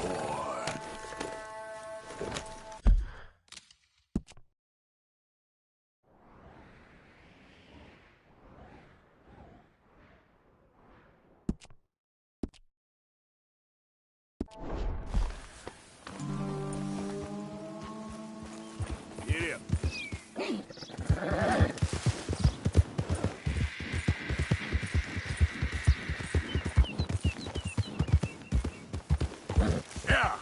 boy. Get him. Yeah.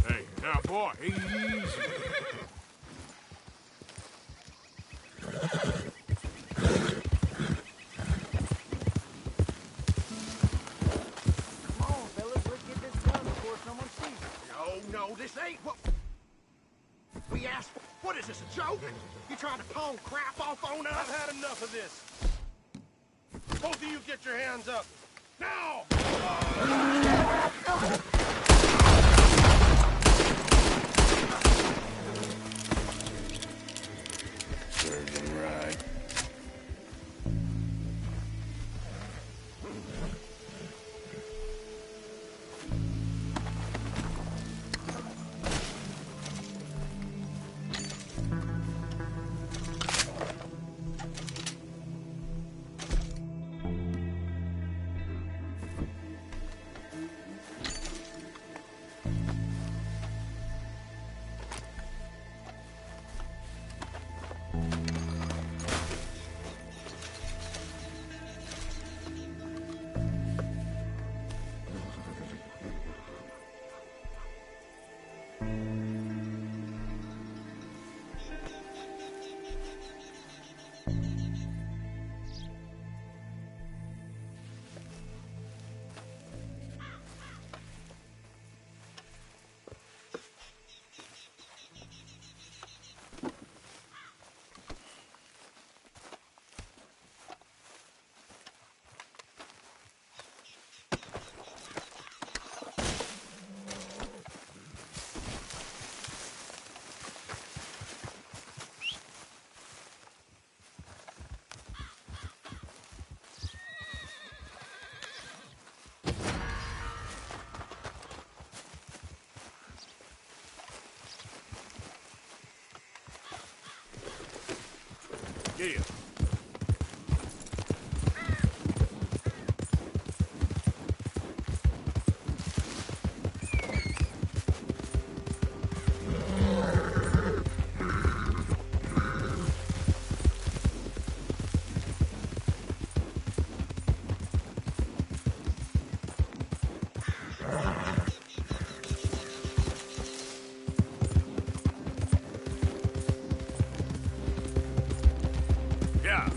Hey, now, boy, easy. Come on, fellas, let's get this done before someone sees us. No, this ain't what we asked for. What is this, a joke? You trying to pawn crap off on us? I've had enough of this. Both of you get your hands up. Now! Serves him right. Get him. Yeah.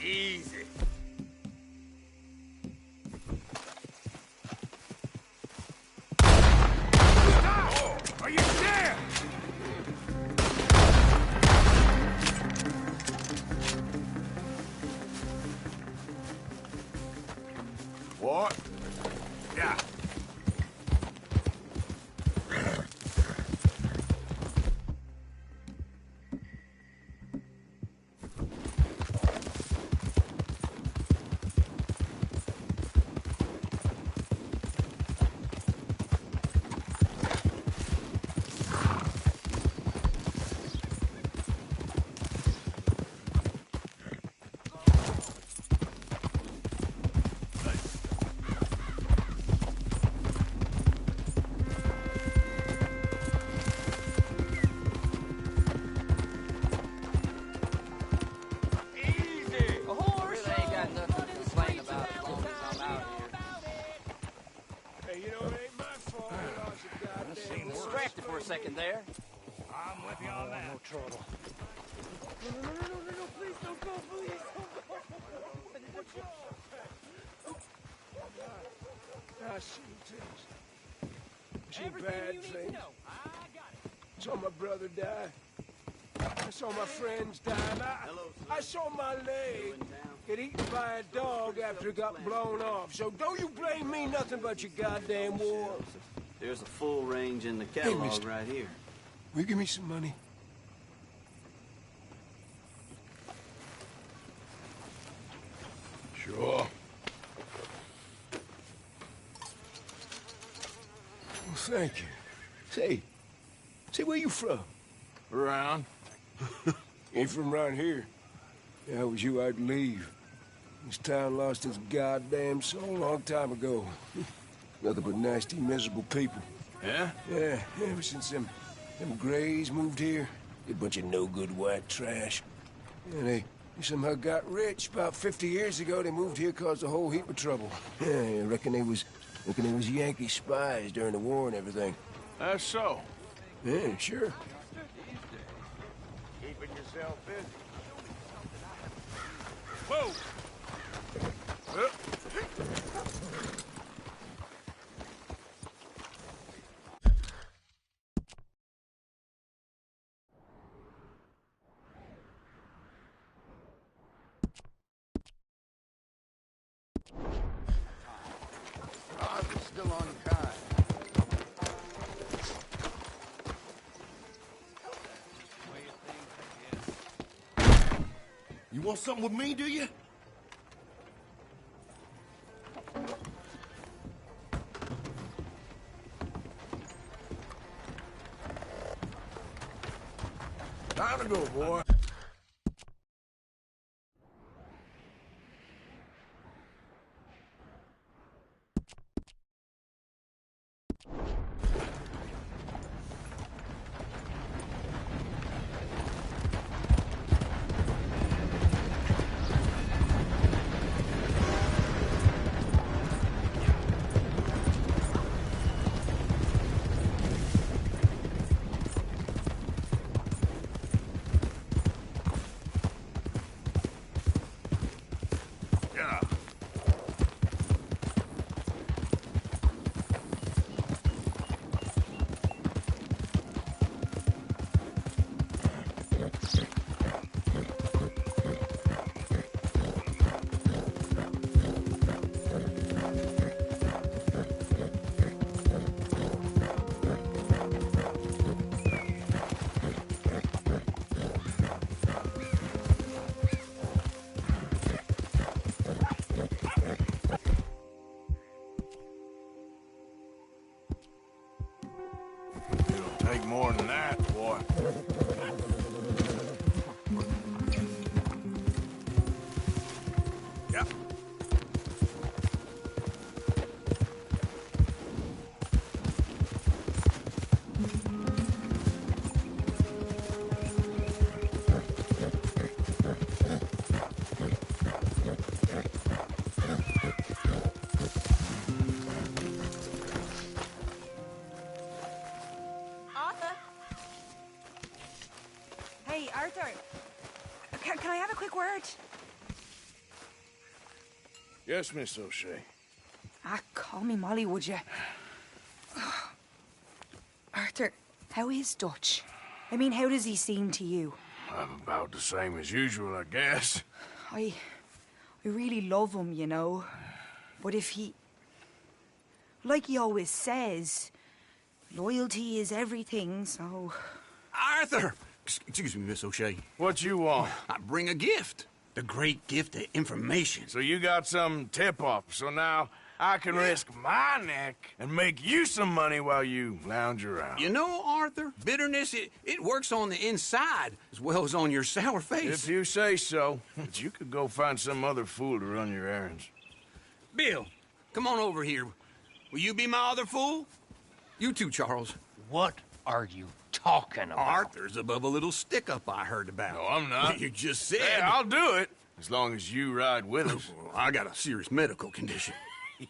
Easy. Stop! Are you there? What? Yeah. second there. I'm with you on that. No trouble. No, please don't go, please don't go. I see things. See bad things. Saw my brother die. I saw my friends die. And I saw my leg get eaten by a dog after it got blown off. So don't you blame me nothing but your goddamn war. There's a full range in the catalog mister. right here. Will you give me some money? Sure. Well, thank you. Say, where you from? Around. Ain't from around here. If I was you, I'd leave. This town lost its goddamn soul a long time ago. Nothing but nasty, miserable people. Yeah? Yeah, ever since them Grays moved here, a bunch of no-good white trash. Yeah, they somehow got rich. About 50 years ago, they moved here, caused a whole heap of trouble. Yeah, I reckon they was Yankee spies during the war and everything. That's so. Yeah, sure. Keeping yourself busy. Whoa! Arthur's still on time. You want something with me, do you? Time to go, boy. Yeah. It'll take more than that, boy. Yeah. Arthur? Hey, Arthur. Can I have a quick word? Yes, Miss O'Shea. Call me Molly, would you? Arthur, how is Dutch? I mean, how does he seem to you? I'm about the same as usual, I guess. I really love him, you know. But if he... Like he always says, loyalty is everything, so... Arthur! Excuse me, Miss O'Shea. What you want? I bring a gift. The great gift of information. So you got some tip-off, so now I can risk my neck and make you some money while you lounge around. You know, Arthur, bitterness, it works on the inside as well as on your sour face. If you say so. But you could go find some other fool to run your errands. Bill, come on over here. Will you be my other fool? You too, Charles. What are you talking about? Arthur's above a little stick-up I heard about. No, I'm not. You just said... Yeah, I'll do it, as long as you ride with us. I got a serious medical condition.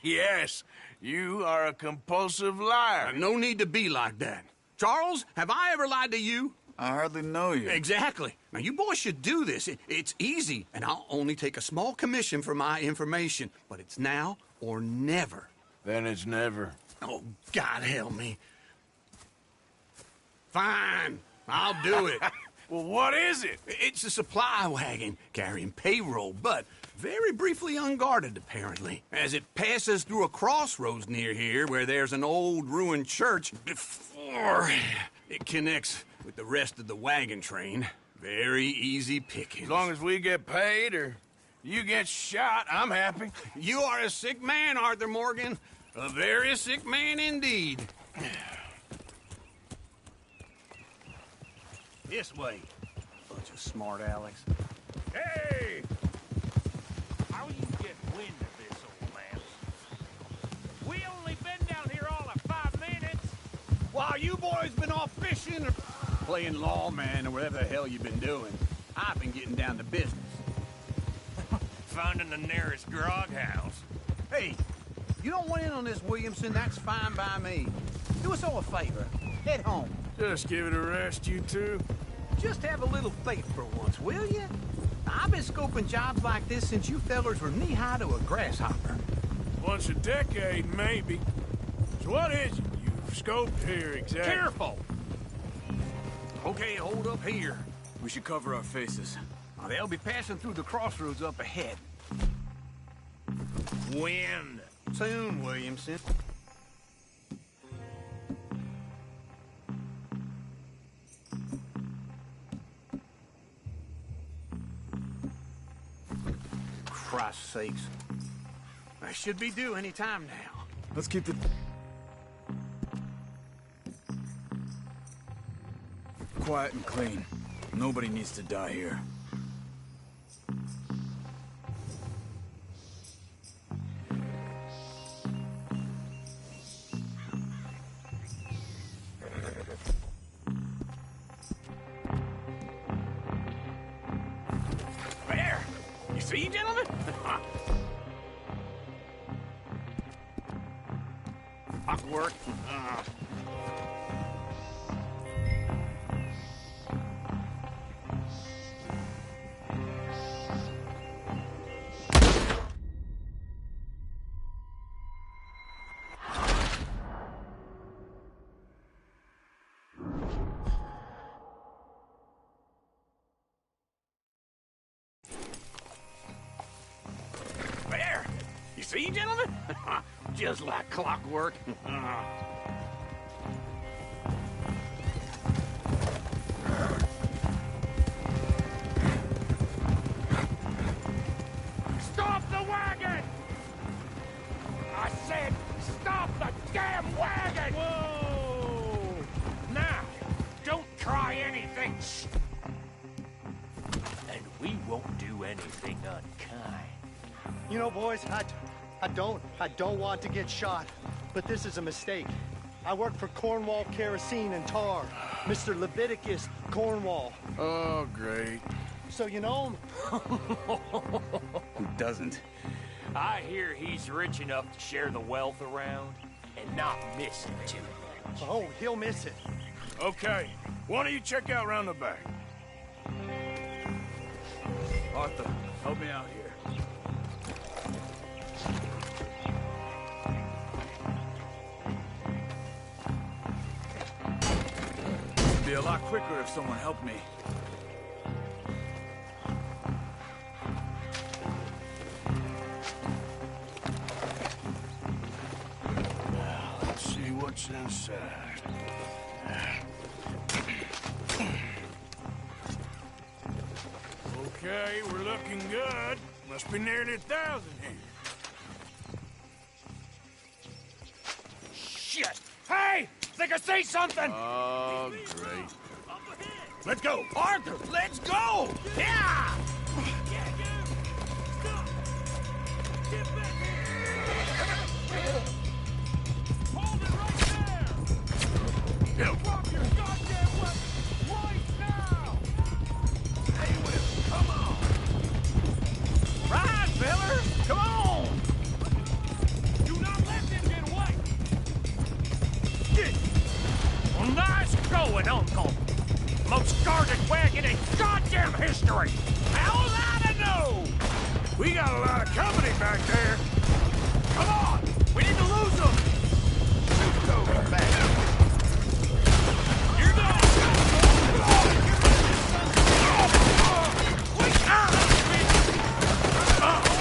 Yes, you are a compulsive liar. No need to be like that. Charles, have I ever lied to you? I hardly know you. Exactly. Now, you boys should do this. It's easy, and I'll only take a small commission for my information. But it's now or never. Then it's never. Oh, God help me. Fine. I'll do it. Well, what is it? It's a supply wagon carrying payroll, but Very briefly unguarded, apparently, as it passes through a crossroads near here where there's an old ruined church before it connects with the rest of the wagon train. Very easy pickings. As long as we get paid or you get shot, I'm happy. You are a sick man, Arthur Morgan. A very sick man indeed. This way. Bunch of smart Alex. Hey! How you get wind of this, old man? We only been down here all of 5 minutes. While you boys been off fishing or playing lawman or whatever the hell you've been doing, I've been getting down to business. Finding the nearest grog house. Hey, you don't want in on this, Williamson, that's fine by me. Do us all a favor. Head home. Just give it a rest, you two. Just have a little faith for once, will you? I've been scoping jobs like this since you fellers were knee-high to a grasshopper. Once a decade, maybe. So what is it you've scoped here exactly? Careful! Okay, hold up here. We should cover our faces. Now, they'll be passing through the crossroads up ahead. Wind. Soon, Williamson. Christ's sakes. I should be due any time now. Let's keep the... quiet and clean. Nobody needs to die here. There! You see, gentlemen? Awkward. There! You see, gentlemen? Just like clockwork. Stop the wagon! I said, stop the damn wagon! Whoa! Now, don't try anything. And we won't do anything unkind. You know, boys, I don't want to get shot, but this is a mistake. I work for Cornwall Kerosene and Tar, Mr. Leviticus Cornwall. Oh, great. So you know him? Who doesn't? I hear he's rich enough to share the wealth around and not miss it too much. Oh, he'll miss it. Okay, why don't you check out round the back? Arthur, help me out here. It'd be a lot quicker if someone helped me. Let's see what's inside. Okay, we're looking good. Must be nearly 1,000 here. Shit! Hey! Think I see something! Oh, great. Let's go! Arthur, let's go! Yeah! Hold it right there! Drop your goddamn weapon right now! Hey, Will, come on! Ride, fellers! Come on! Do not let them get away! Well, nice going, Uncle! Most guarded wagon in goddamn history! How's I to know? We got a lot of company back there. Come on! We need to lose them! Shoot those bastards! You're done! Uh-oh!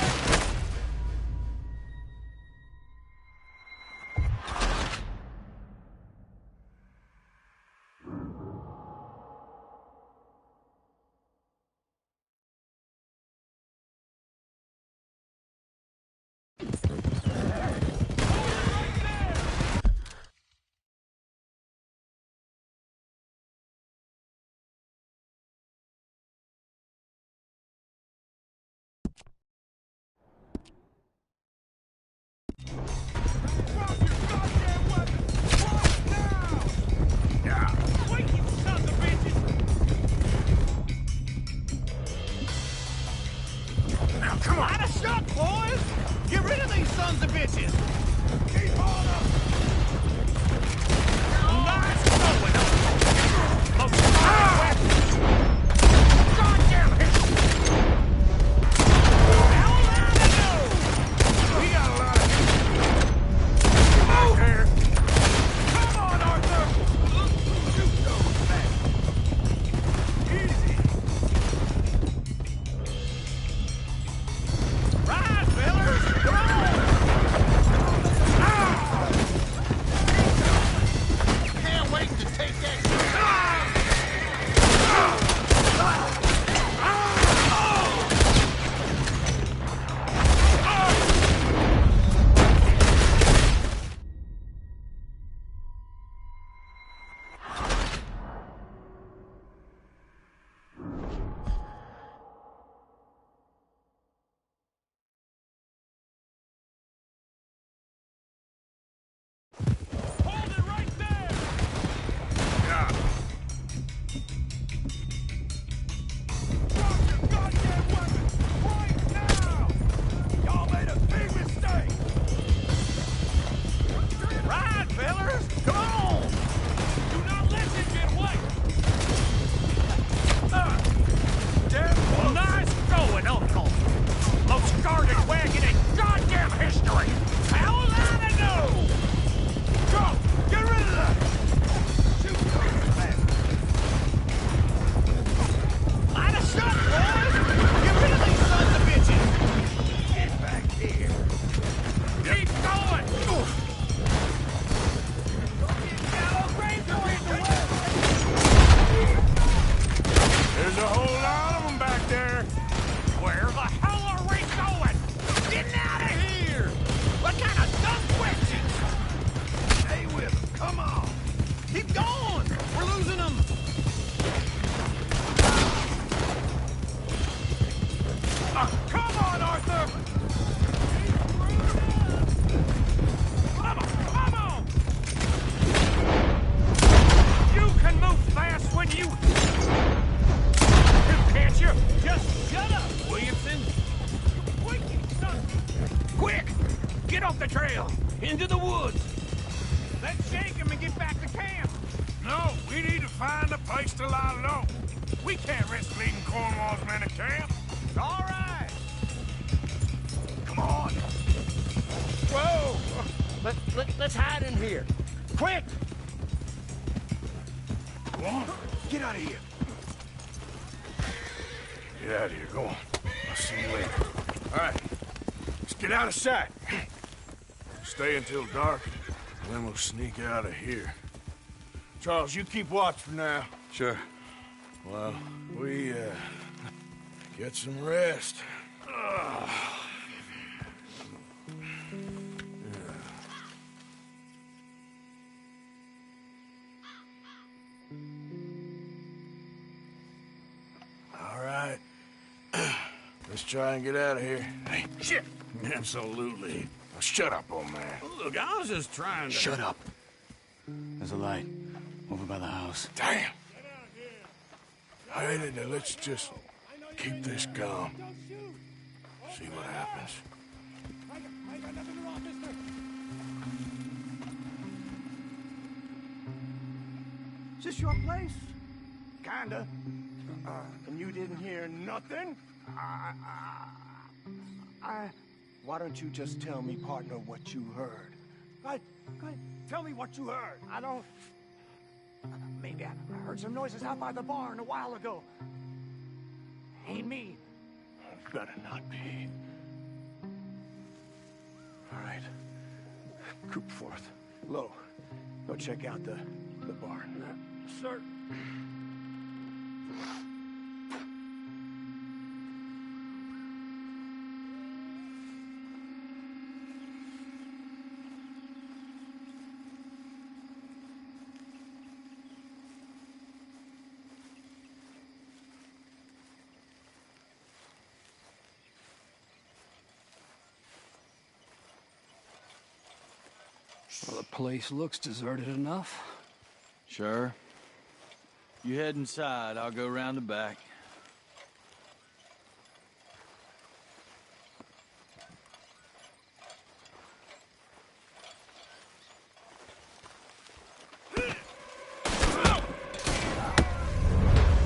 We need to find a place to lie low. We can't risk leading Cornwall's men to camp. All right. Come on! Whoa! Let's hide in here. Quick! Go on. Get out of here. Get out of here. Go on. I'll see you later. All right. Let's get out of sight. Stay until dark, and then we'll sneak out of here. Charles, you keep watch for now. Sure. Well, we, get some rest. All right. Let's try and get out of here. Hey, shit! Absolutely. Now shut up, old man. Look, I was just trying to... Shut up. There's a light over by the house. Damn! All right, now let's just keep this calm. See what happens. Is this your place? Kinda. And you didn't hear nothing? Why don't you just tell me, partner, what you heard? Go ahead. Tell me what you heard. I don't... Maybe I heard some noises out by the barn a while ago. Ain't me. Better not be. All right. Group forth. Lo, go check out the barn. Sir. Well, the place looks deserted enough. Sure. You head inside, I'll go round the back.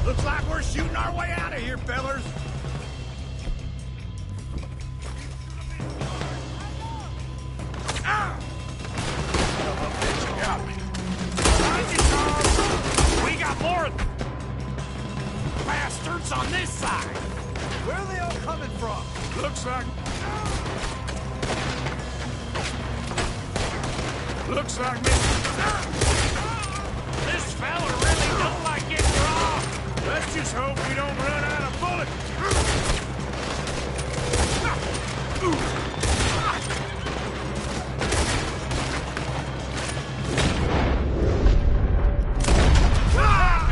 Looks like we're shooting our way out of here, fellers. We got more bastards on this side. Where are they all coming from? Looks like This fella really don't like getting raw. let's just hope we don't run out of bullets.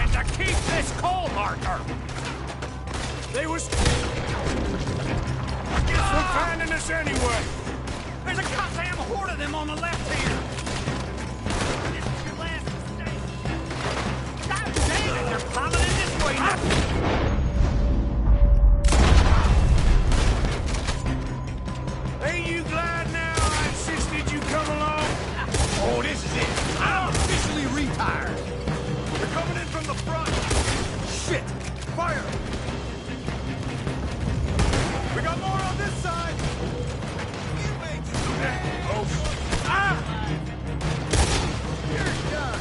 And to keep this coal marker. They was... I guess we're finding us anyway. There's a goddamn horde of them on the left here. This is your last mistake. God damn it, they're coming in this way now. Ain't you glad now I insisted you come along? Oh, this is it. I'm officially retired. They're coming in from the front. Shit. Fire! We got more on this side. Oh, ah! You're done.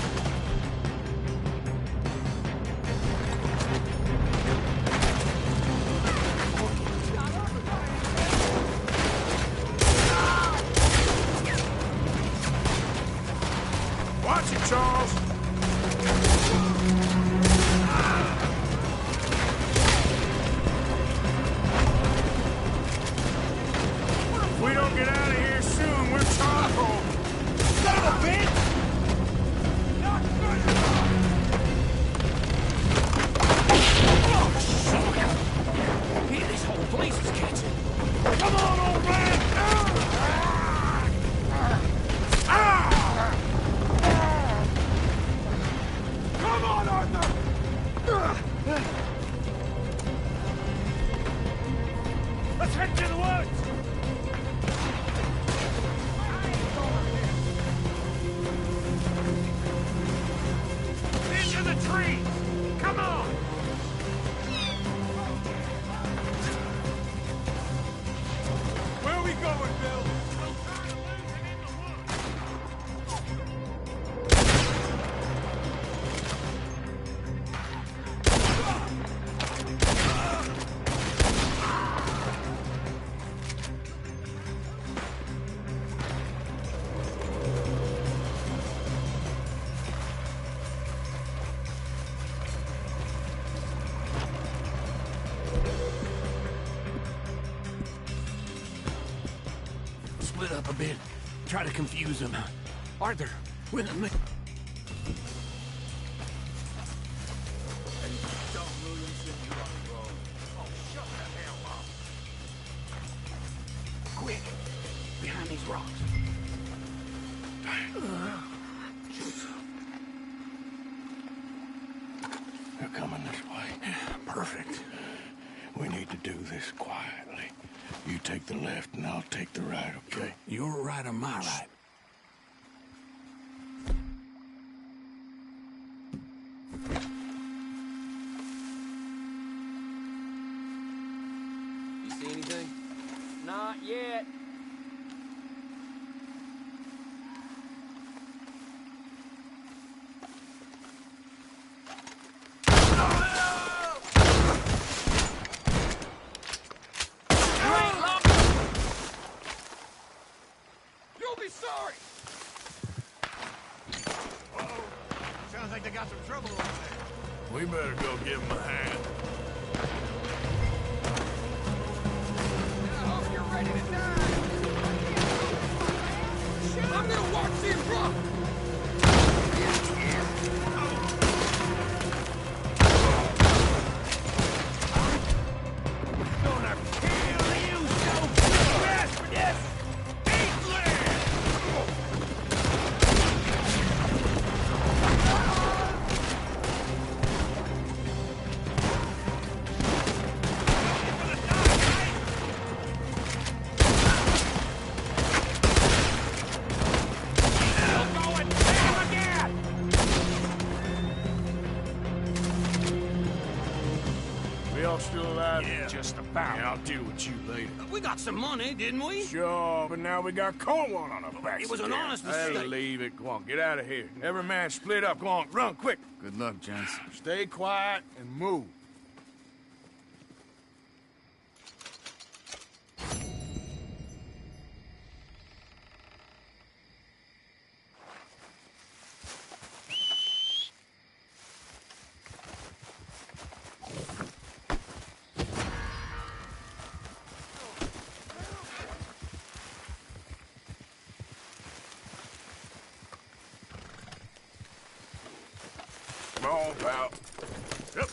Watch it, Charles. If we don't get out of here soon, we're charcoal. Son of a bitch! Hey, this whole place is catching. Come on, old man! Ah! Come on! bit. Try to confuse them. Arthur, with me. Quick! Behind these rocks. They're coming this way. Perfect. We need to do this quietly. You take the left and I'll take the right, okay? Your right or my right? You see anything? Not yet. You'll be sorry! Sounds like they got some trouble over there. We better go give them a hand. I hope you're ready to die. I'm gonna watch them rock. Gonna kill you so fast for this. We all still alive? Yeah. Just about. Yeah, I'll deal with you later. We got some money, didn't we? Sure, but now we got Cornwall on our backs. It was an again. honest Hey, mistake. leave it. Go on, get out of here. Every man split up. Go on, run quick. Good luck, gents. Stay quiet and move. Come on, pal. Yep.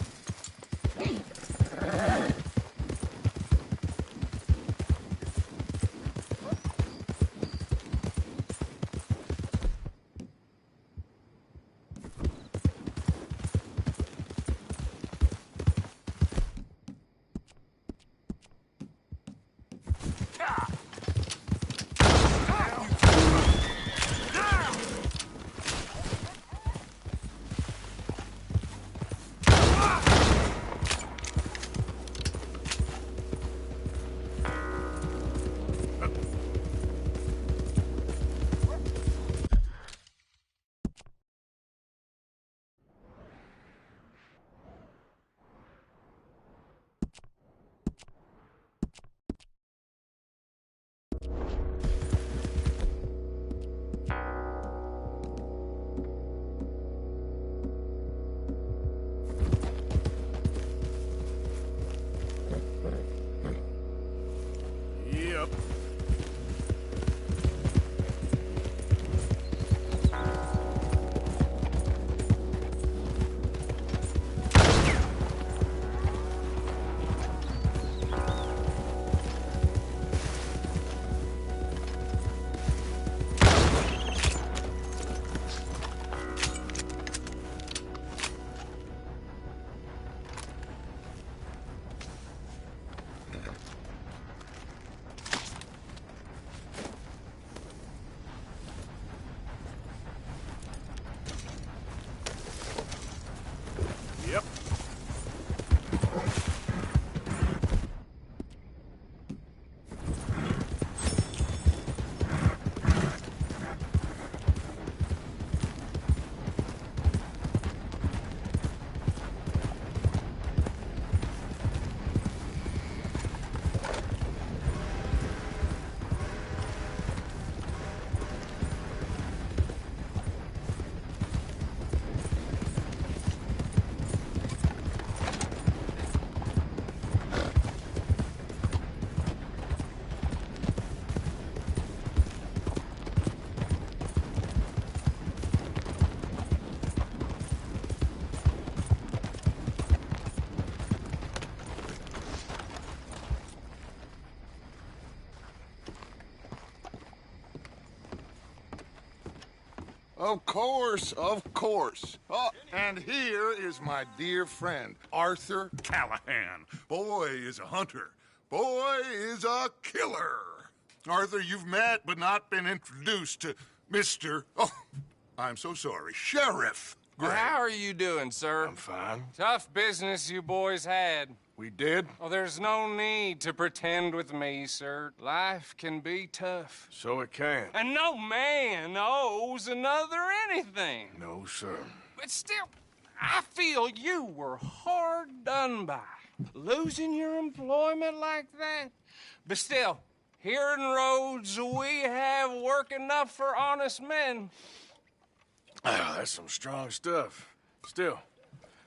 Of course, of course. Oh, and here is my dear friend, Arthur Callahan. Boy is a hunter. Boy is a killer. Arthur, you've met but not been introduced to Mr. Oh, I'm so sorry, Sheriff Gray. How are you doing, sir? I'm fine. Tough business you boys had. We did? Oh, there's no need to pretend with me, sir. Life can be tough. So it can. And no man owes another anything. No, sir. But still, I feel you were hard done by. Losing your employment like that. But still, here in Rhodes, we have work enough for honest men. Ah, that's some strong stuff. Still,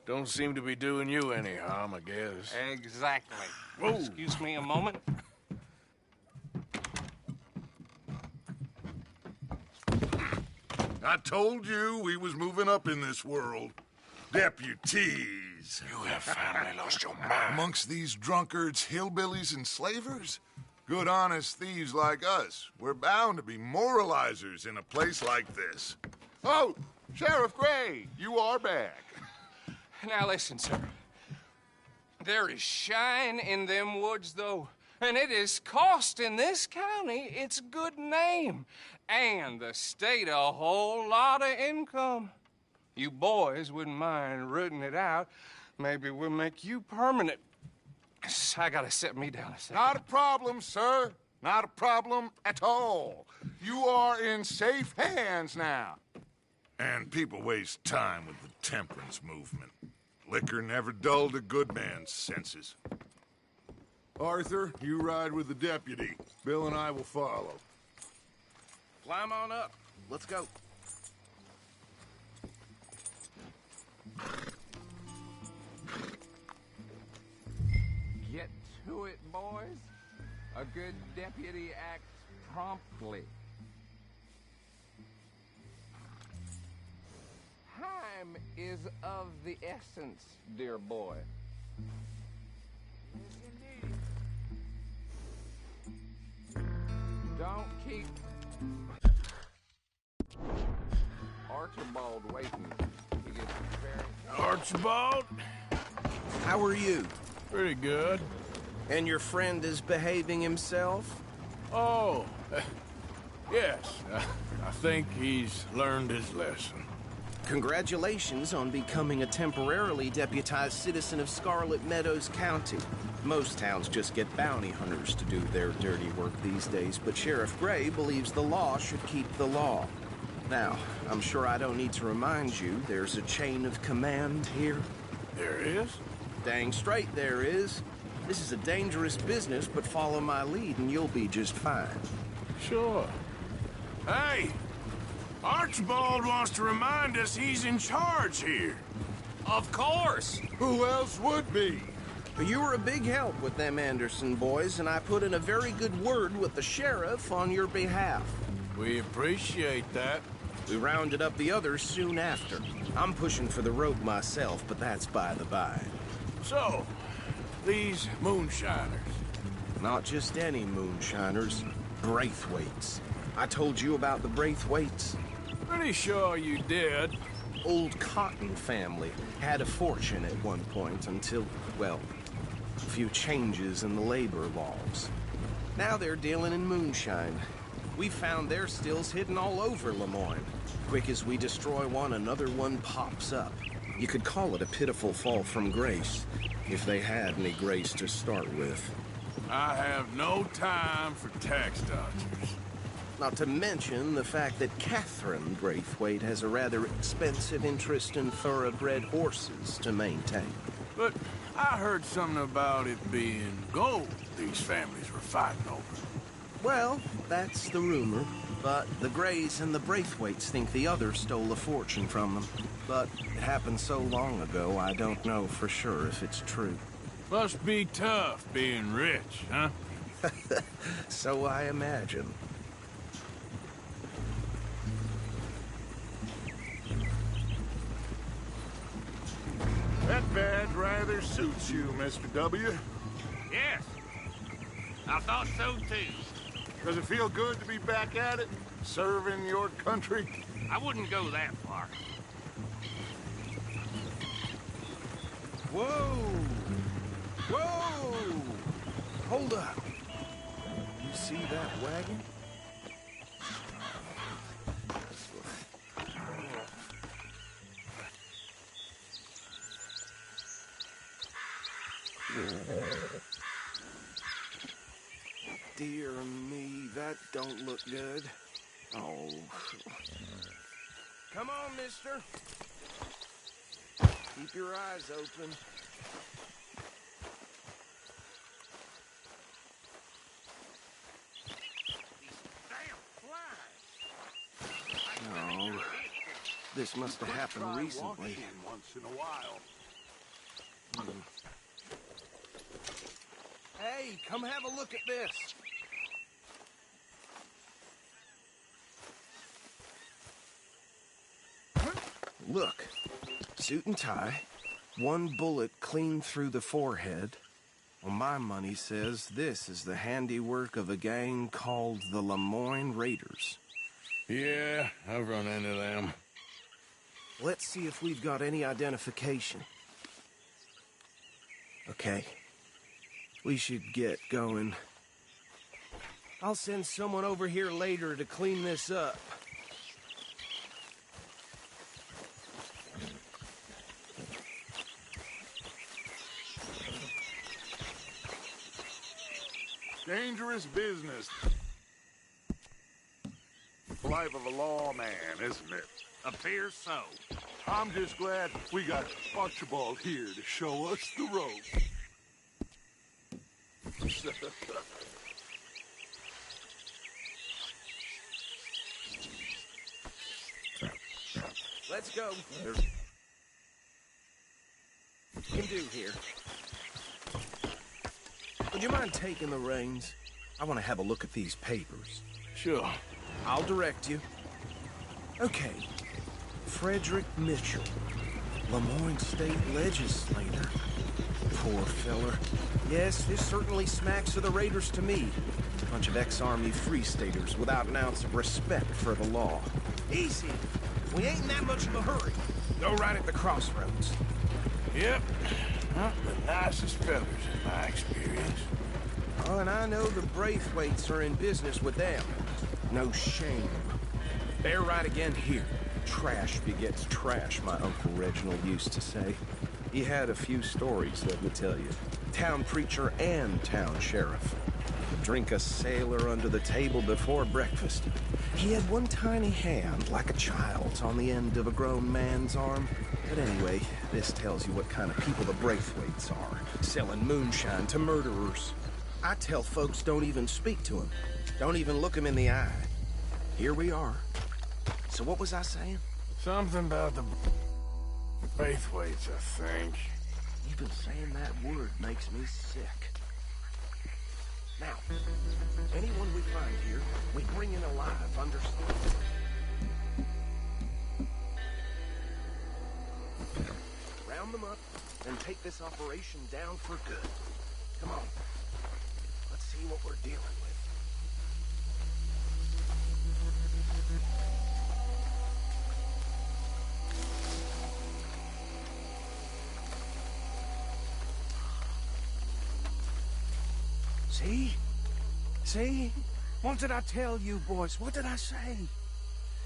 don't seem to be doing you any harm, I guess. Exactly. Whoa. Excuse me a moment. I told you we was moving up in this world. Deputies. You have finally lost your mind. Amongst these drunkards, hillbillies, and slavers? Good honest thieves like us. We're bound to be moralizers in a place like this. Oh, Sheriff Gray, you are back. Now listen, sir. There is shine in them woods, though, and it is costing this county its good name and the state a whole lot of income. You boys wouldn't mind rooting it out. Maybe we'll make you permanent. I gotta sit me down a second. Not a problem, sir. Not a problem at all. You are in safe hands now. And people waste time with the temperance movement. Liquor never dulled a good man's senses. Arthur, you ride with the deputy. Bill and I will follow. Climb on up. Let's go. Get to it, boys. A good deputy acts promptly. Time is of the essence, dear boy. Don't keep Archibald waiting. He gets very... Archibald? How are you? Pretty good. And your friend is behaving himself? Oh, yes. I think he's learned his lesson. Congratulations on becoming a temporarily deputized citizen of Scarlet Meadows County. Most towns just get bounty hunters to do their dirty work these days, but Sheriff Gray believes the law should keep the law. Now, I'm sure I don't need to remind you, there's a chain of command here. There is? Dang straight there is. This is a dangerous business, but follow my lead and you'll be just fine. Sure. Hey! Archibald wants to remind us he's in charge here. Of course! Who else would be? You were a big help with them Anderson boys, and I put in a very good word with the sheriff on your behalf. We appreciate that. We rounded up the others soon after. I'm pushing for the rope myself, but that's by the by. So, these moonshiners. Not just any moonshiners, Braithwaites. I told you about the Braithwaites. Pretty sure you did. Old Cotton family had a fortune at one point until, well, a few changes in the labor laws. Now they're dealing in moonshine. We found their stills hidden all over Lemoyne. Quick as we destroy one, another one pops up. You could call it a pitiful fall from grace, if they had any grace to start with. I have no time for tax dodgers. Not to mention the fact that Catherine Braithwaite has a rather expensive interest in thoroughbred horses to maintain. But I heard something about it being gold these families were fighting over. Well, that's the rumor. But the Grays and the Braithwaites think the other stole a fortune from them. But it happened so long ago, I don't know for sure if it's true. Must be tough being rich, huh? So I imagine. That badge rather suits you, Mr. W. Yes. I thought so, too. Does it feel good to be back at it? Serving your country? I wouldn't go that far. Whoa! Whoa! Hold up. You see that wagon? Dear me, that don't look good. Oh. Come on, mister. Keep your eyes open. No. This must have happened recently. Once in a while. Hey, come have a look at this. Look, suit and tie, one bullet clean through the forehead. Well, my money says this is the handiwork of a gang called the Lemoyne Raiders. Yeah, I've run into them. Let's see if we've got any identification. Okay. We should get going. I'll send someone over here later to clean this up. Dangerous business. Life of a lawman, isn't it? Appears so. I'm just glad we got Archibald here to show us the ropes. Let's go. Can do here. Would you mind taking the reins? I want to have a look at these papers. Sure. I'll direct you. Okay. Frederick Mitchell, Lemoyne State Legislator. Poor feller. Yes, this certainly smacks of the Raiders to me. Bunch of ex-Army Free Staters without an ounce of respect for the law. Easy. We ain't in that much of a hurry. Go right at the crossroads. Yep. Not the nicest fellas in my experience. Oh, and I know the Braithwaites are in business with them. No shame. Bear right again here. Trash begets trash, my Uncle Reginald used to say. He had a few stories, let me tell you. Town preacher and town sheriff. Drink a sailor under the table before breakfast. He had one tiny hand, like a child's, on the end of a grown man's arm. But anyway, this tells you what kind of people the Braithwaites are. Selling moonshine to murderers. I tell folks don't even speak to him. Don't even look him in the eye. Here we are. So what was I saying? Something about the Braithwaites, I think. Even saying that word makes me sick. Now, anyone we find here, we bring in alive, understand? Round them up and take this operation down for good. Come on. Let's see what we're dealing with. See? See? What did I tell you, boys? What did I say?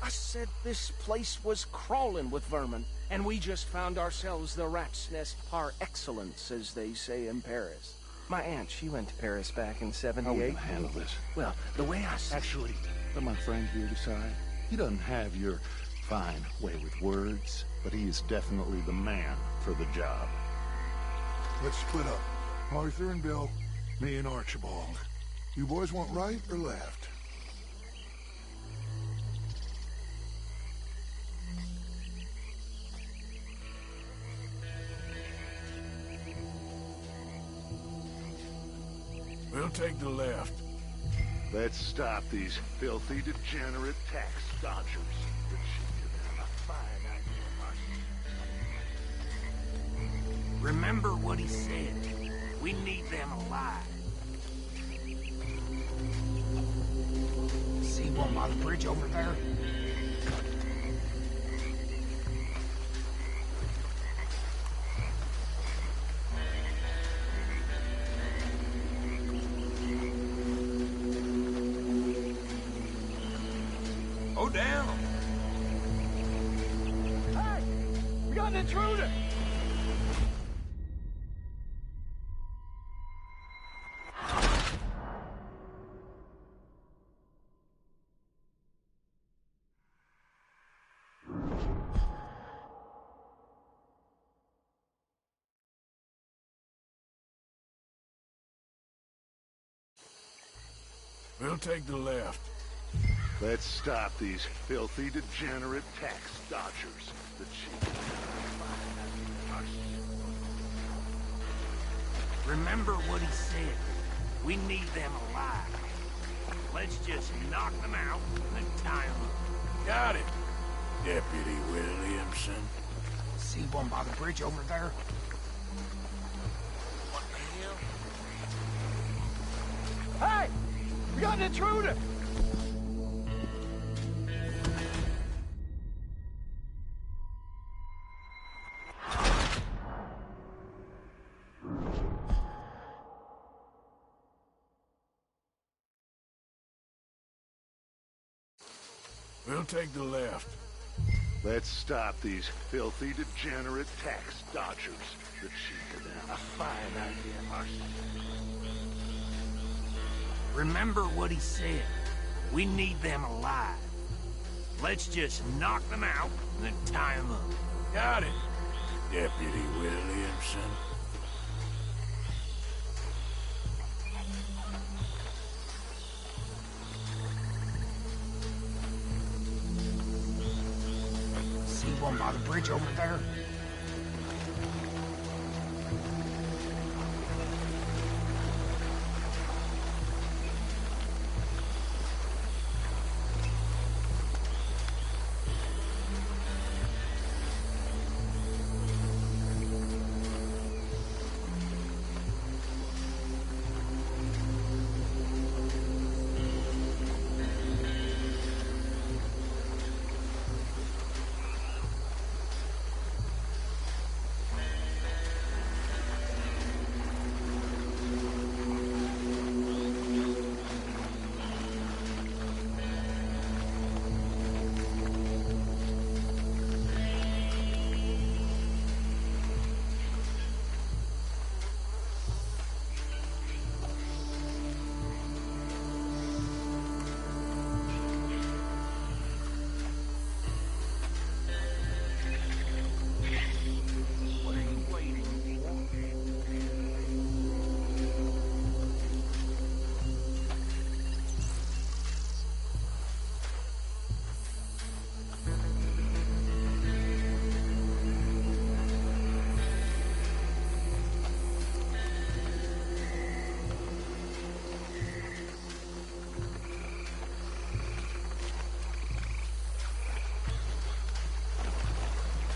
I said this place was crawling with vermin, and we just found ourselves the rat's nest par excellence, as they say in Paris. My aunt, she went to Paris back in '78. How are we gonna handle this? Well, the way I see Actually, let my friend here decide. He doesn't have your fine way with words, but he is definitely the man for the job. Let's split up. Arthur and Bill, me and Archibald. You boys want right or left? We'll take the left. Let's stop these filthy, degenerate tax dodgers. But she could have a fine idea. Remember what he said. We need them alive. one by the bridge over there? Go down. Hey! We got an intruder! We'll take the left. Let's stop these filthy, degenerate tax dodgers. The chief. Remember what he said. We need them alive. Let's just knock them out and then tie them up. Got it, Deputy Williamson. See one by the bridge over there? What the hell? Hey! We got an intruder! We'll take the left. Let's stop these filthy, degenerate tax dodgers. The chief of them. A fine idea. Remember what he said. We need them alive. Let's just knock them out and then tie them up. Got it, Deputy Williamson. See one by the bridge over there?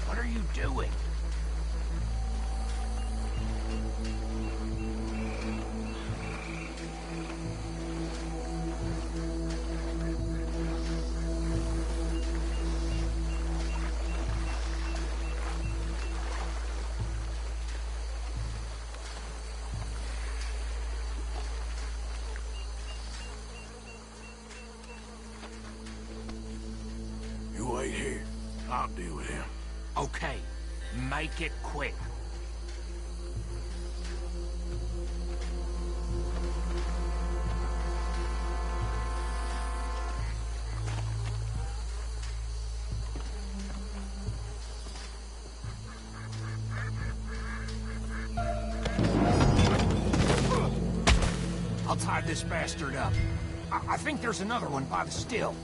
What are you doing? You wait here. I'll deal with him. Okay, make it quick. I'll tie this bastard up. I think there's another one by the still.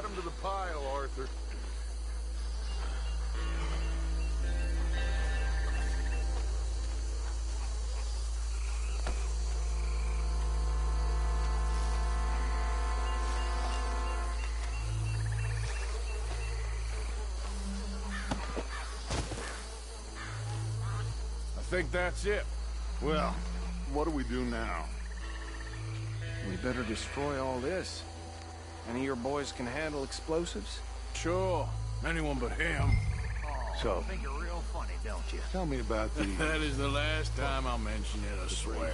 Add them to the pile, Arthur. I think that's it. Well, what do we do now? We better destroy all this. Any of your boys can handle explosives? Sure. Anyone but him. So, think you're real funny, don't you? Tell me about the... That is the last time I'll mention it, I swear.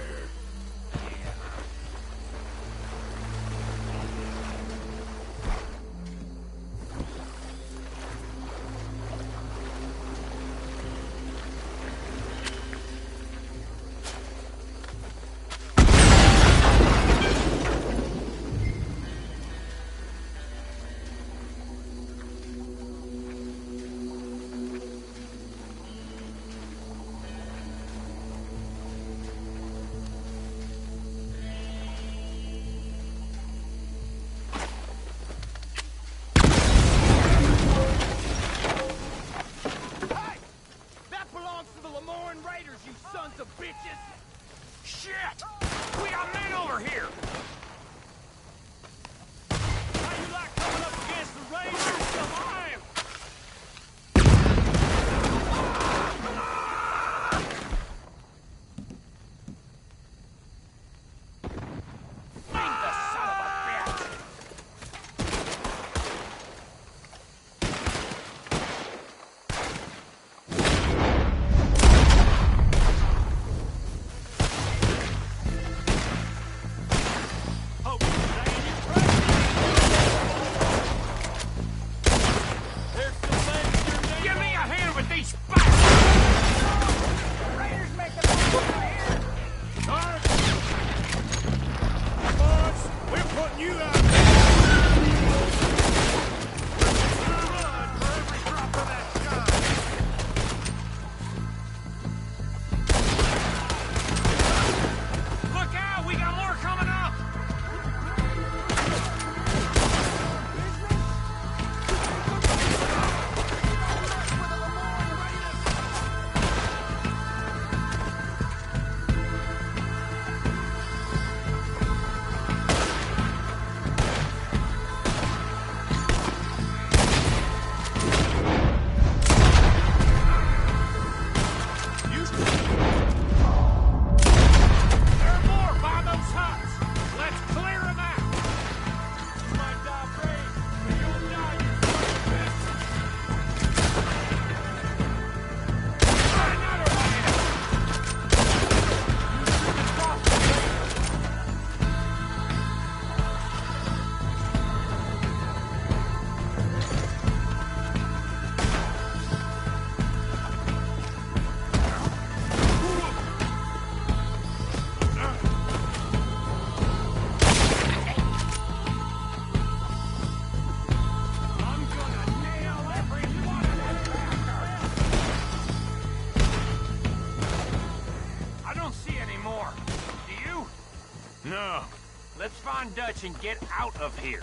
Let's find Dutch and get out of here.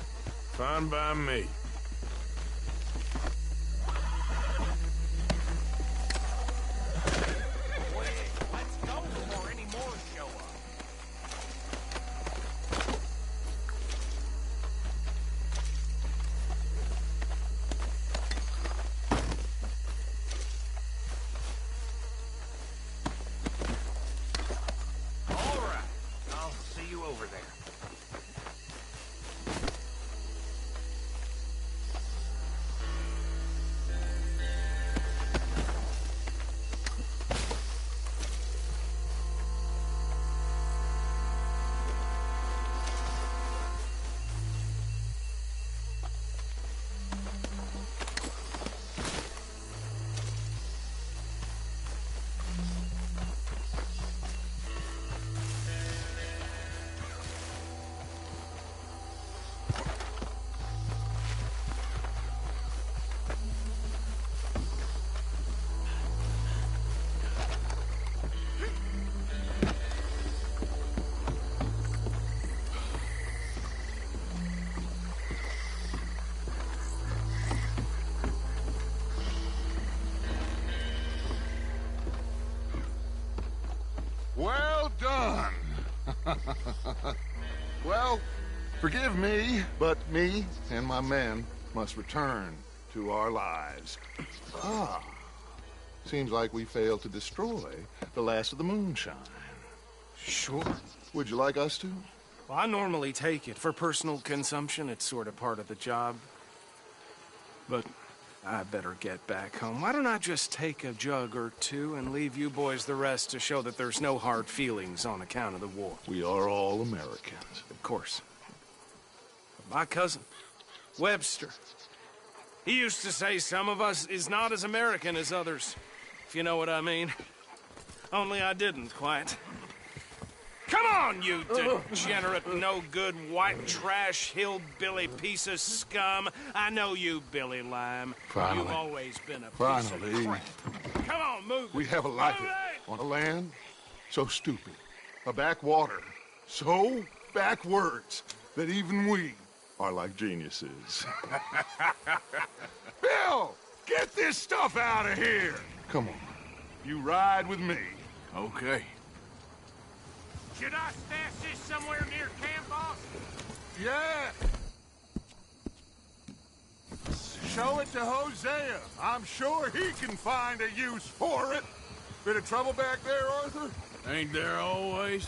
Fine by me. Let's go before any more show up. All right. I'll see you over there. done. Well, forgive me, but me and my men must return to our lives. Ah. Seems like we failed to destroy the last of the moonshine. Sure. Would you like us to? Well, I normally take it. For personal consumption, it's sort of part of the job. But I better get back home. Why don't I just take a jug or two and leave you boys the rest to show that there's no hard feelings on account of the war? We are all Americans. Of course. But my cousin, Webster, he used to say some of us is not as American as others, if you know what I mean. Only I didn't quite. Come on, you degenerate, no-good, white trash, hillbilly piece of scum. I know you, Billy Lime. Finally. You've always been a piece of crap. Come on, move. We have a life on a land so stupid, a backwater so backwards that even we are like geniuses. Bill, get this stuff out of here. Come on, you ride with me. Okay. Should I stash this somewhere near camp, boss? Yeah. Show it to Hosea. I'm sure he can find a use for it. Bit of trouble back there, Arthur? Ain't there always?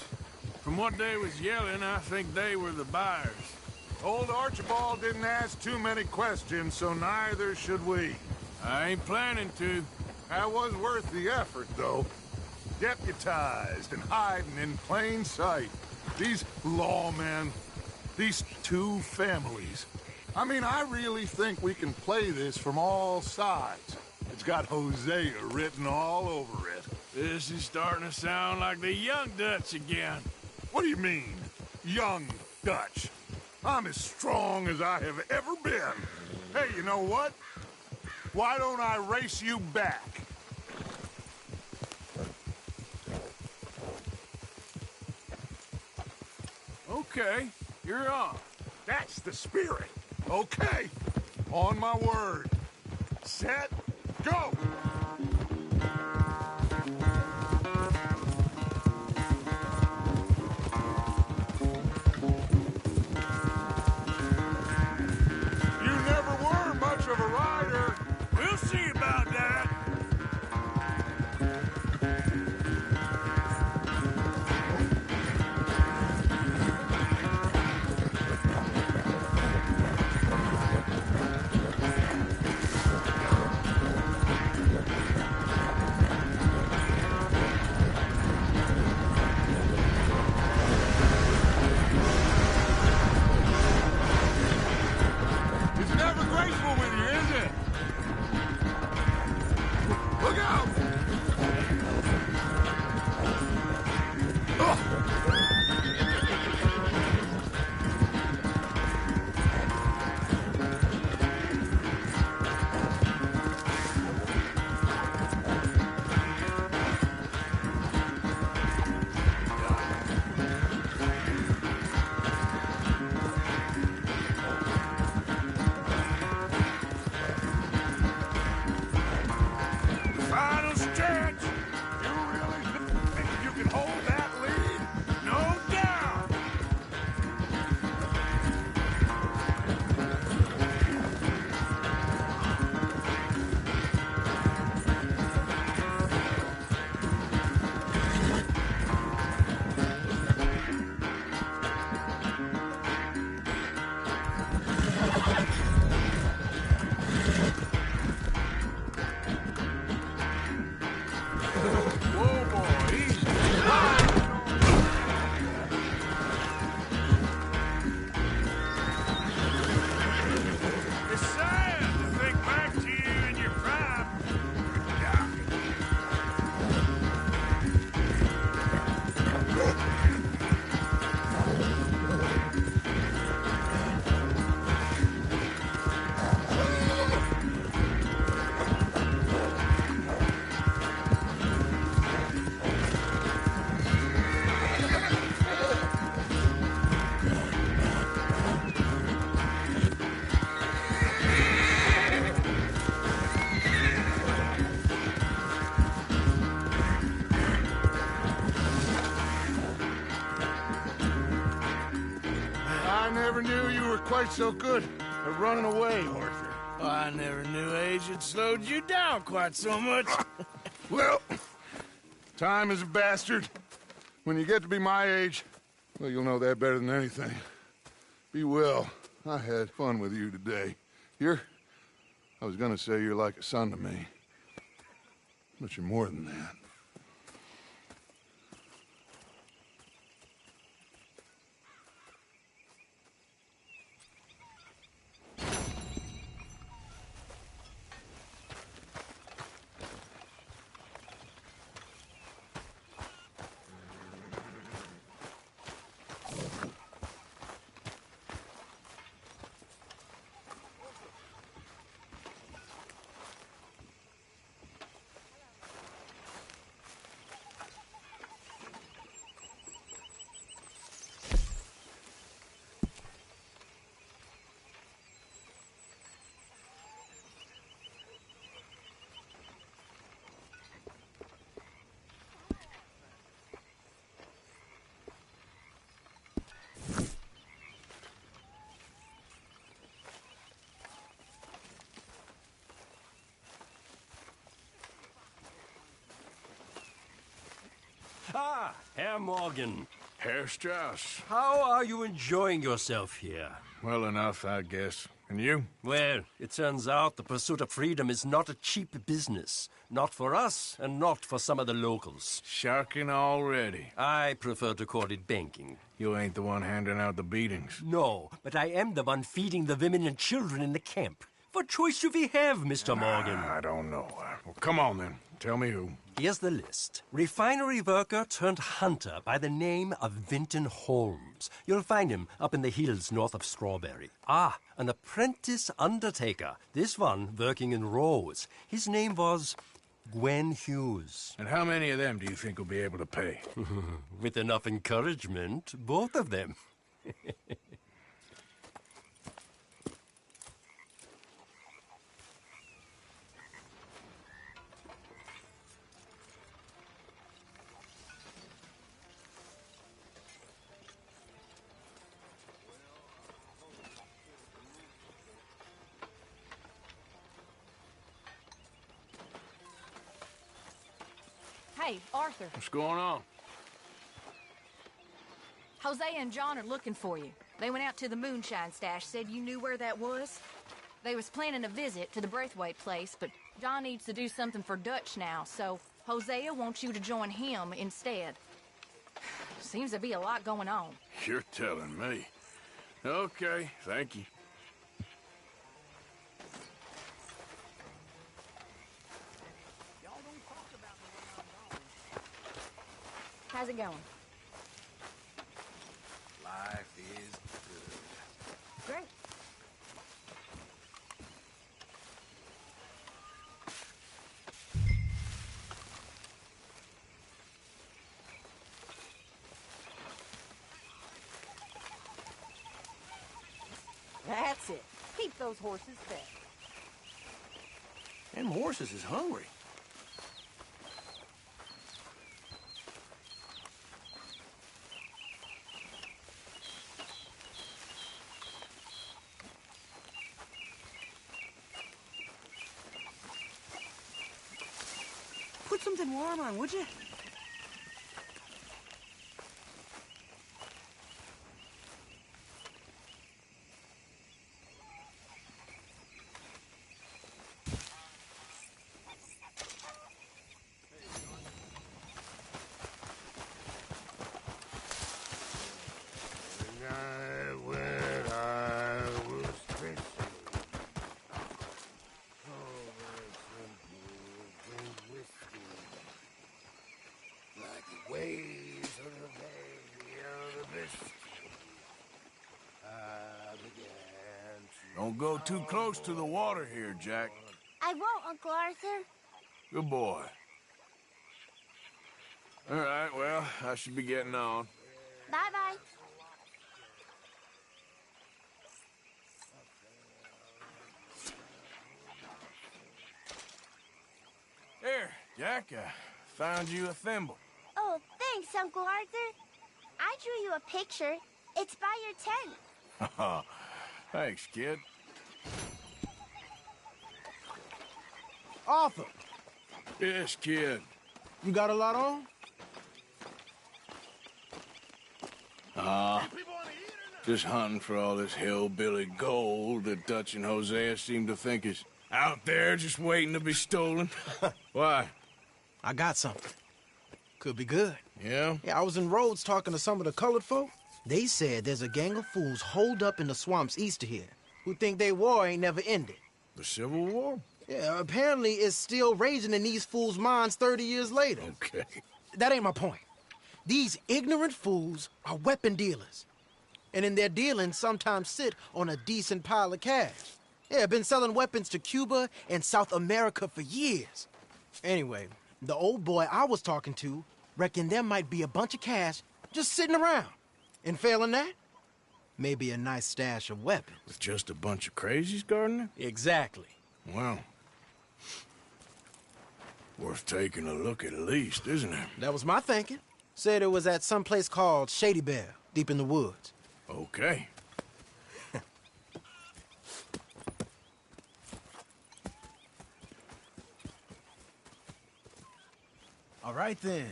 From what they was yelling, I think they were the buyers. Old Archibald didn't ask too many questions, so neither should we. I ain't planning to. That was worth the effort, though. Deputized and hiding in plain sight. These lawmen, these two families. I mean, I really think we can play this from all sides. It's got Hosea written all over it. This is starting to sound like the Young Dutch again. What do you mean, Young Dutch? I'm as strong as I have ever been. Hey, you know what? Why don't I race you back? Okay, you're on. That's the spirit. Okay, on my word. Set, go! You never were much of a rider. We'll see about that. never knew you were quite so good at running away, Arthur. I never knew age had slowed you down quite so much. Well, time is a bastard. When you get to be my age, well, you'll know that better than anything. Be well. I had fun with you today. I was gonna say you're like a son to me. But you're more than that. Ah, Herr Morgan. Herr Strauss. How are you enjoying yourself here? Well enough, I guess. And you? Well, it turns out the pursuit of freedom is not a cheap business. Not for us, and not for some of the locals. Sharking already. I prefer to call it banking. You ain't the one handing out the beatings. No, but I am the one feeding the women and children in the camp. What choice do we have, Mr. Morgan? I don't know. Well, come on, then. Tell me who. Here's the list. Refinery worker turned hunter by the name of Vinton Holmes. You'll find him up in the hills north of Strawberry. Ah, an apprentice undertaker. This one working in Rose. His name was Gwen Hughes. And how many of them do you think will be able to pay? With enough encouragement, both of them. Hey, Arthur. What's going on? Hosea and John are looking for you. They went out to the moonshine stash, said you knew where that was. They was planning a visit to the Braithwaite place, but John needs to do something for Dutch now, so Hosea wants you to join him instead. Seems to be a lot going on. You're telling me. Okay, thank you. How's it going? Life is good. Great. That's it. Keep those horses fed. Them horses is hungry. Put something warm on, would you? Don't go too close to the water here, Jack. I won't, Uncle Arthur. Good boy. All right, well, I should be getting on. Bye-bye. Here, Jack, I found you a thimble. Oh, thanks, Uncle Arthur. I drew you a picture. It's by your tent. Thanks, kid. Arthur, Yes, kid. you got a lot on? Just hunting for all this hillbilly gold that Dutch and Hosea seem to think is out there just waiting to be stolen. Why? I got something. Could be good. Yeah? Yeah, I was in Rhodes talking to some of the colored folk. They said there's a gang of fools holed up in the swamps east of here who think their war ain't never ended. The Civil War? Yeah, apparently it's still raging in these fools' minds 30 years later. Okay. That ain't my point. These ignorant fools are weapon dealers. And in their dealing, sometimes sit on a decent pile of cash. Yeah, been selling weapons to Cuba and South America for years. Anyway, the old boy I was talking to reckoned there might be a bunch of cash just sitting around. And failing that, maybe a nice stash of weapons. With just a bunch of crazies guarding it? Exactly. Well, worth taking a look at least, isn't it? That was my thinking. Said it was at some place called Shady Belle, deep in the woods. Okay. All right then,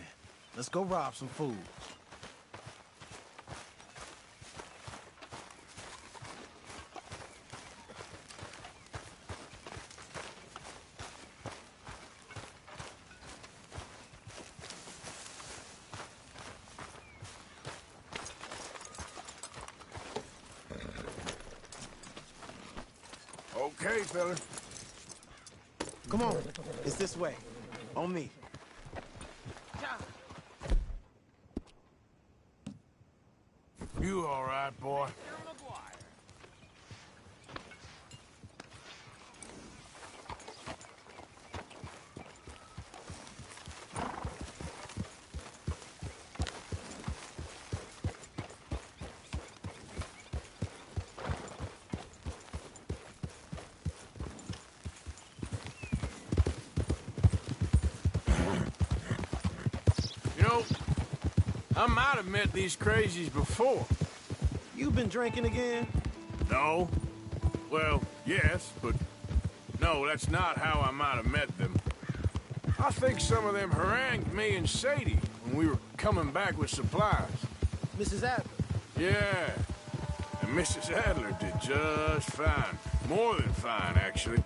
let's go rob some fools. Okay, fella. Come on, it's this way. On me. You all right, boy? You know, I might have met these crazies before. You been drinking again? No. Well, yes, but no, that's not how I might have met them. I think some of them harangued me and Sadie when we were coming back with supplies. Mrs. Adler? Yeah. And Mrs. Adler did just fine. More than fine, actually.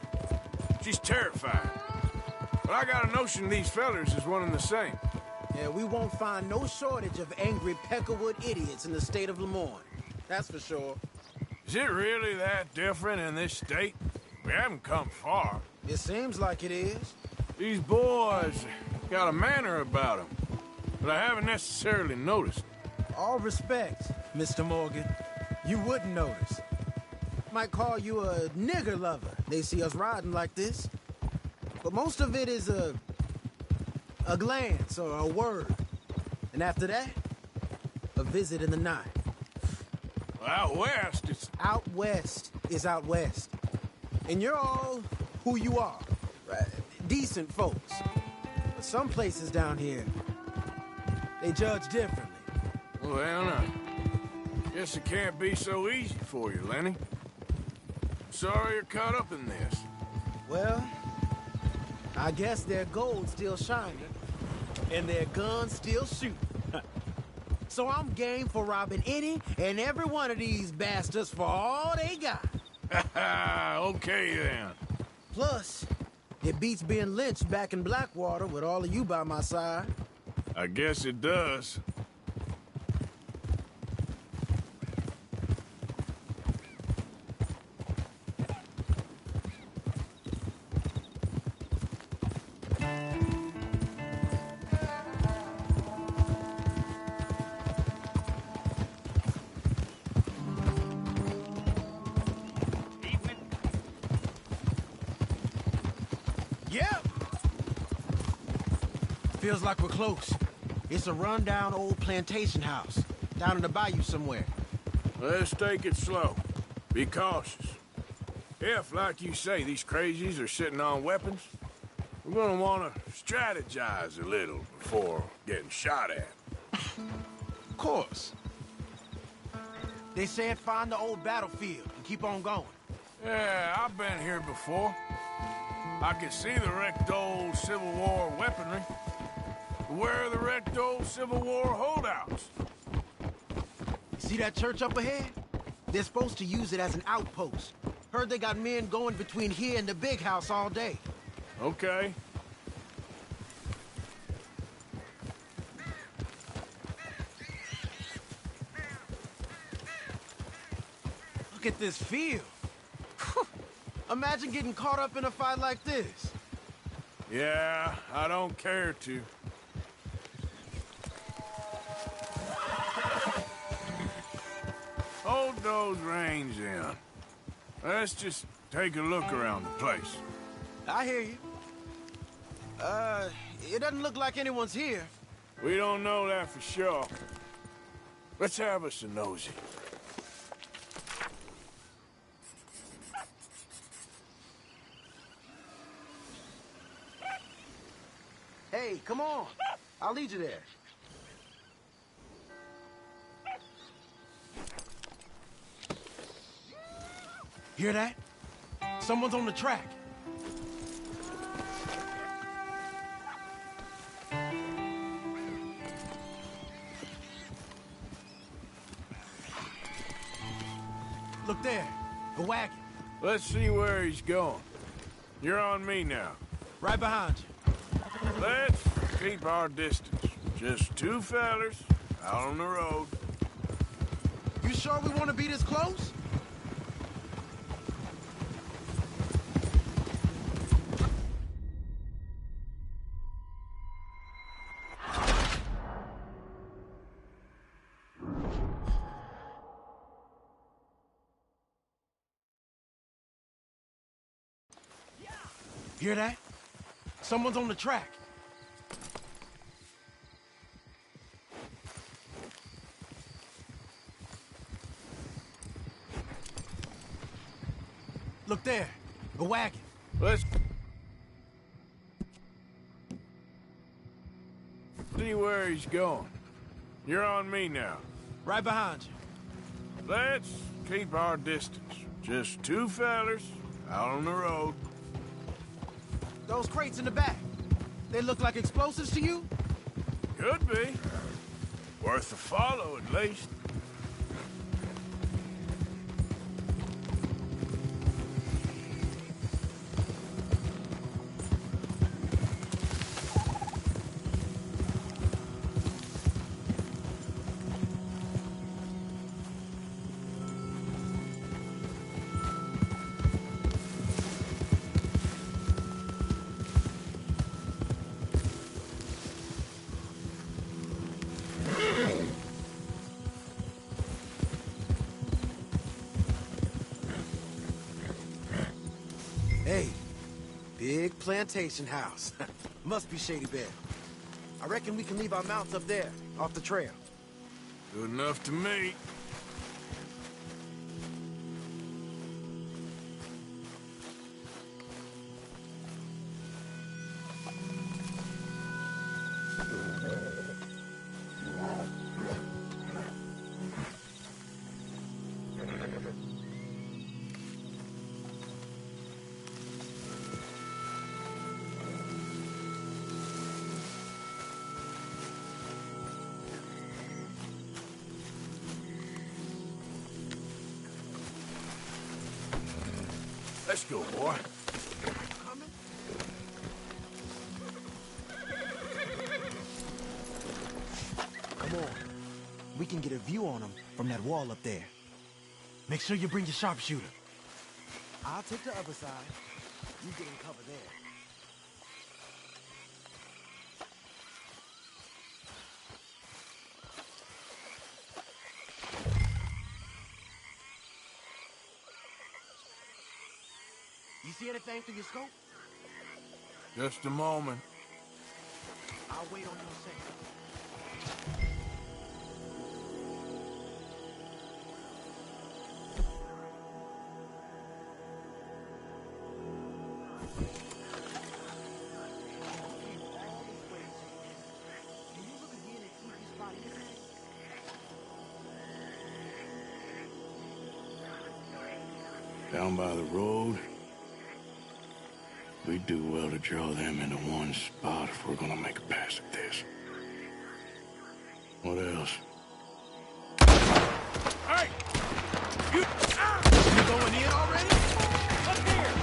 She's terrifying. But I got a notion these fellers is one and the same. Yeah, we won't find no shortage of angry Peckerwood idiots in the state of Lemoyne. That's for sure. Is it really that different in this state? We haven't come far. It seems like it is. These boys got a manner about them, but I haven't necessarily noticed. All respect, Mr. Morgan. You wouldn't notice. Might call you a nigger lover. They see us riding like this. But most of it is a glance or a word. And after that, a visit in the night. Out west, it's... Out west is out west. And you're all who you are. Right? Decent folks. But some places down here, they judge differently. Well, no. Guess it can't be so easy for you, Lenny. Sorry you're caught up in this. Well, I guess their gold's still shining, and their guns still shooting. So I'm game for robbing any and every one of these bastards for all they got. Okay, then. Plus, it beats being lynched back in Blackwater with all of you by my side. I guess it does. Yep. Feels like we're close. It's a rundown old plantation house down in the bayou somewhere. Let's take it slow. Be cautious. If, like you say, these crazies are sitting on weapons, we're gonna want to strategize a little before getting shot at. Of course. They said find the old battlefield and keep on going. Yeah, I've been here before. I can see the wrecked old Civil War weaponry. Where are the wrecked old Civil War holdouts? See that church up ahead? They're supposed to use it as an outpost. Heard they got men going between here and the big house all day. Okay. Look at this field. Imagine getting caught up in a fight like this. Yeah, I don't care to. Hold those reins in. Let's just take a look around the place. I hear you. It doesn't look like anyone's here. We don't know that for sure. Let's have us a nosy. Hey, come on. I'll lead you there. Hear that? Someone's on the track. Look there, a wagon. Let's see where he's going. You're on me now. Right behind you. Let's keep our distance. Just two fellers out on the road. You sure we want to be this close? Hear that? Someone's on the track. Look there, a wagon. Let's see where he's going. You're on me now. Right behind you. Let's keep our distance. Just two fellers out on the road. Those crates in the back, they look like explosives to you? Could be. Worth a follow, at least. Hey, big plantation house. Must be Shady Belle. I reckon we can leave our mounts up there, off the trail. Good enough to me. Let's go, boy. Come on. We can get a view on them from that wall up there. Make sure you bring your sharpshooter. I'll take the other side. You get in cover there. You see anything through your scope? Just a moment. I'll wait on you a second. down by the road. We do well to draw them into one spot if we're gonna make a pass at this. What else? Hey! You going in already? Up here!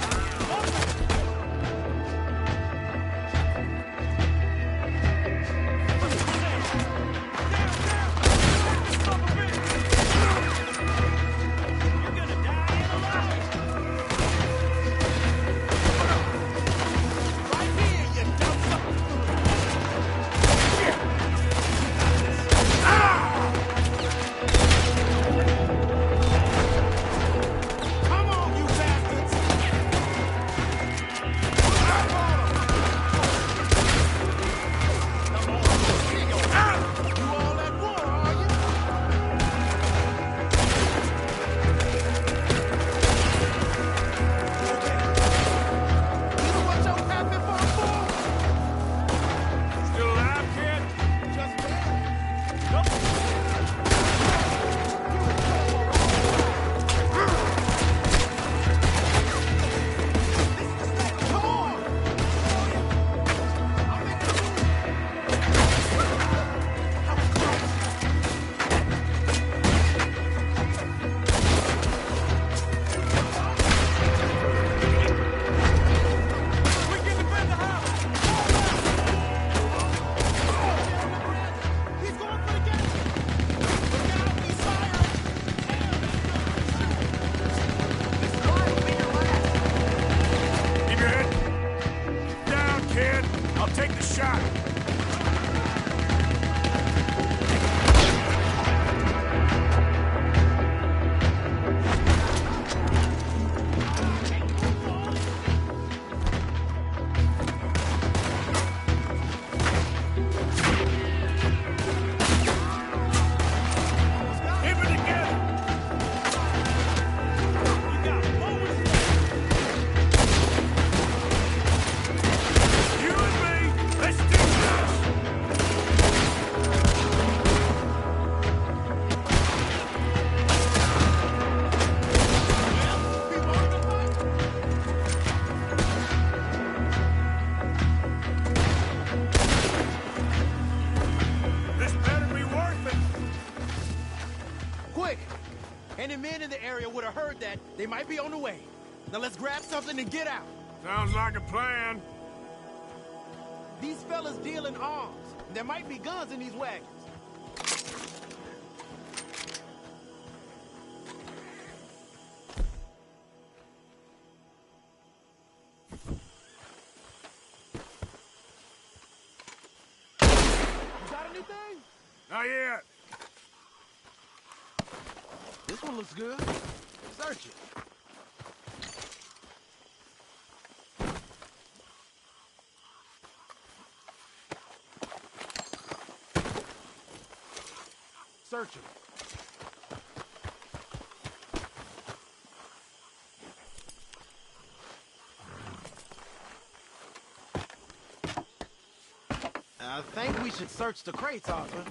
Any men in the area would have heard that. They might be on the way. Now let's grab something and get out. Sounds like a plan. These fellas deal in arms. There might be guns in these wagons. You got anything? Not yet. This one looks good. Search it. Search it. I think we should search the crates, Arthur.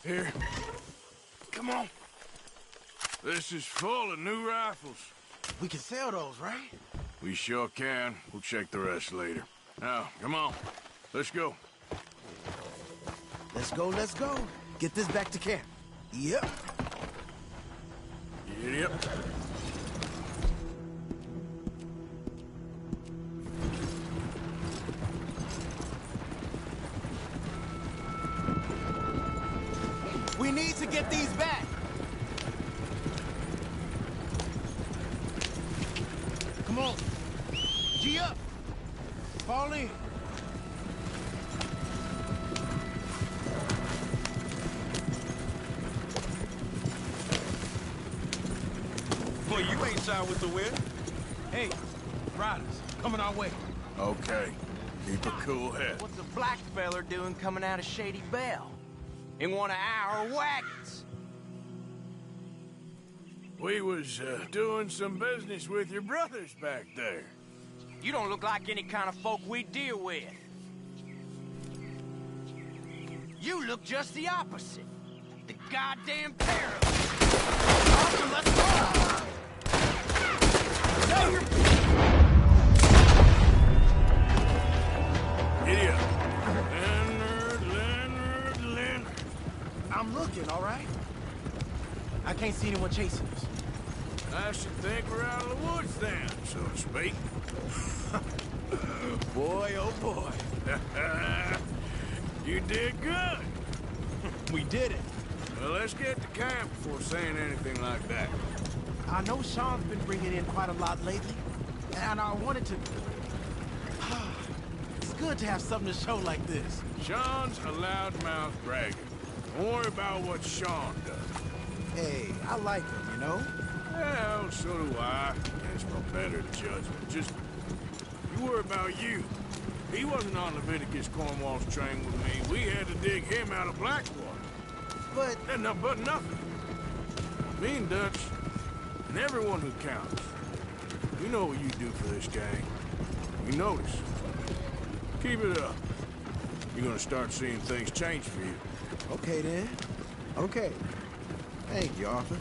Here. Come on. This is full of new rifles. We can sell those, right? We sure can. We'll check the rest later. Now, come on. Let's go. Let's go, let's go. Get this back to camp. Yep. Yep. We need to get these back. Come on. G up. Fall in. Well, you ain't shy with the wind. Hey, riders, coming our way. Okay. Keep a cool head. What's a black feller doing coming out of Shady Belle? In one of our wagons? We was doing some business with your brothers back there. You don't look like any kind of folk we deal with. You look just the opposite. The goddamn pair of them. Arthur, let's go! Giddy up. Leonard. I'm looking, all right? I can't see anyone chasing us. I should think we're out of the woods then, so to speak. Boy, oh boy. You did good. We did it. Well, let's get to camp before saying anything like that. I know Sean's been bringing in quite a lot lately, and I wanted to... It's good to have something to show like this. Sean's a loudmouth bragger. Don't worry about what Sean does. Hey, I like him, you know? Well, so do I. There's no better judgment. Just, you worry about you. He wasn't on Leviticus Cornwall's train with me. We had to dig him out of Blackwater. But nothing. Me and Dutch, and everyone who counts. We know what you do for this gang. We notice. Keep it up. You're gonna start seeing things change for you. Okay, then. Okay. Thank you, Arthur.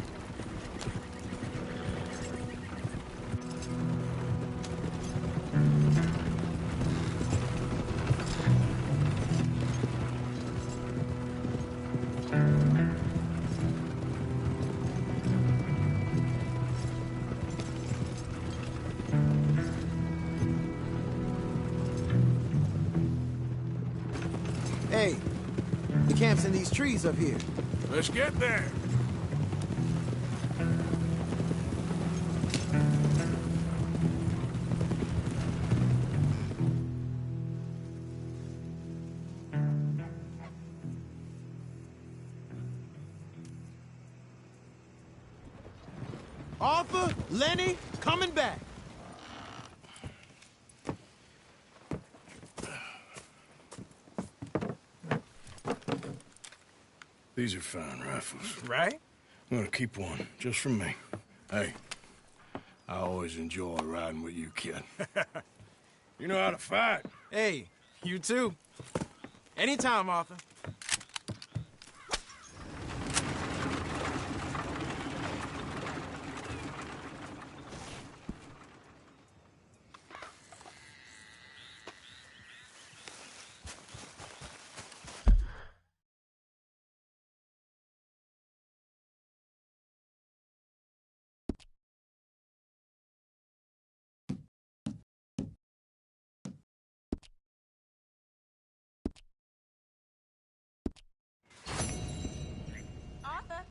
Hey, the camp's in these trees up here. Let's get there. Arthur, Lenny, coming back. These are fine rifles. Right? I'm gonna keep one, just for me. Hey, I always enjoy riding with you, kid. You know how to fight. Hey, you too. Anytime, Arthur. Arthur?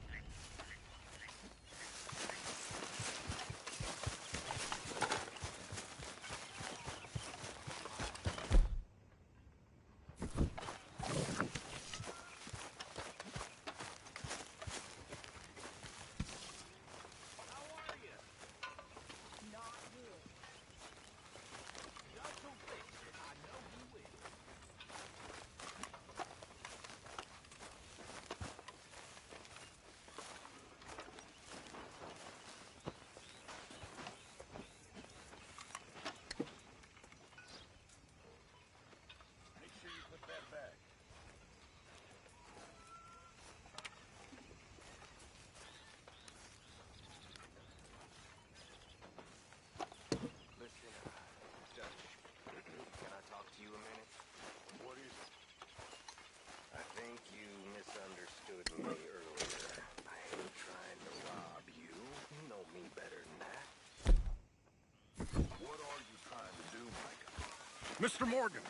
Mr. Morgan!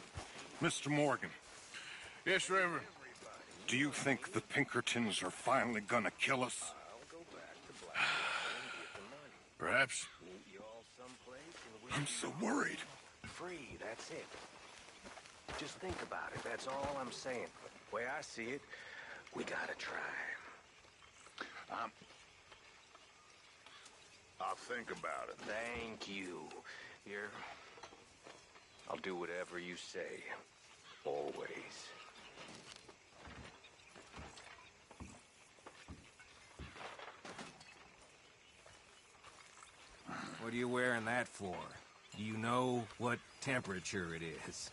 Mr. Morgan. Yes, Reverend. Do you think the Pinkertons are finally gonna kill us? Perhaps. I'm so worried. Free, that's it. Just think about it, that's all I'm saying. The way I see it, we gotta try. I'll think about it. Thank you. Here, I'll do whatever you say. Always. What are you wearing that for? Do you know what temperature it is?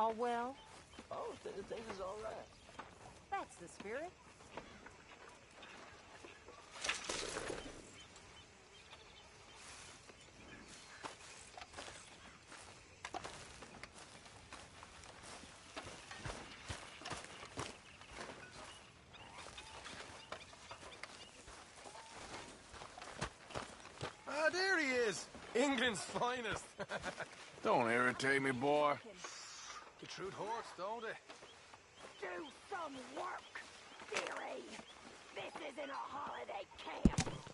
all well? Oh, things is all right. That's the spirit. Ah, there he is. England's finest. Don't irritate me, boy. The truth hurts, don't it? Do some work, dearie. This isn't a holiday camp.